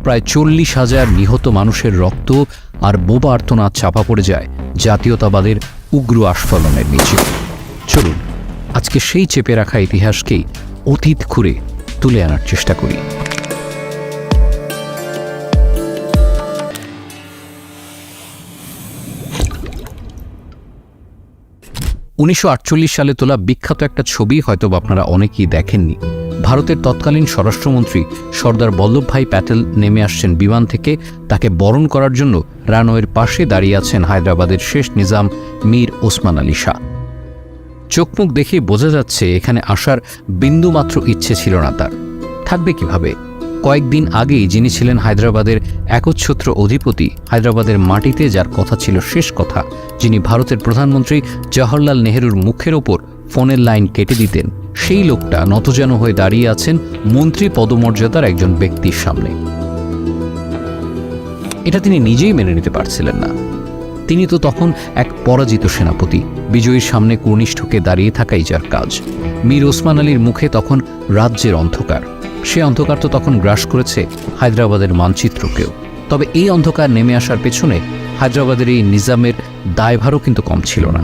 প্রায় 40,000 নিহত মানুষের রক্ত আর বোবা আর্তনাদ চাপা পড়ে যায় জাতীয়তাবাদের উগ্র আস্ফালনের নিচে। চলুন আজকে সেই চেপে রাখা ইতিহাসকেই অতীত খুঁড়ে তুলে আনার চেষ্টা করি। 1948 সালে তোলা বিখ্যাত একটা ছবি হয়তো আপনারা অনেকেই দেখেননি। ভারতের তৎকালীন স্বরাষ্ট্রমন্ত্রী সর্দার বল্লভভাই প্যাটেল নেমে আসছেন বিমান থেকে। তাকে বরণ করার জন্য রানওয়ের পাশে দাঁড়িয়ে আছেন হায়দ্রাবাদের শেষ নিজাম মীর ওসমান আলী শাহ। চোখমুখ দেখে বোঝা যাচ্ছে এখানে আসার বিন্দুমাত্র ইচ্ছে ছিল না তার। থাকবে কিভাবে? কয়েকদিন আগেই যিনি ছিলেন হায়দ্রাবাদের একচ্ছত্র অধিপতি, হায়দ্রাবাদের মাটিতে যার কথা ছিল শেষ কথা, যিনি ভারতের প্রধানমন্ত্রী জওহরলাল নেহরুর মুখের ওপর ফোনের লাইন কেটে দিতেন, সেই লোকটা নতজানু হয়ে দাঁড়িয়ে আছেন মন্ত্রী পদমর্যাদার একজন ব্যক্তির সামনে। এটা তিনি নিজেই মেনে নিতে পারছিলেন না। তিনি তো তখন এক পরাজিত সেনাপতি, বিজয়ীর সামনে কর্নিষ্ঠকে দাঁড়িয়ে থাকাই যার কাজ। মীর ওসমান আলীর মুখে তখন রাজ্যের অন্ধকার। সে অন্ধকার তো তখন গ্রাস করেছে হায়দ্রাবাদের মানচিত্রকেও। তবে এই অন্ধকার নেমে আসার পেছনে হায়দ্রাবাদের এই নিজামের দায়ভারও কিন্তু কম ছিল না।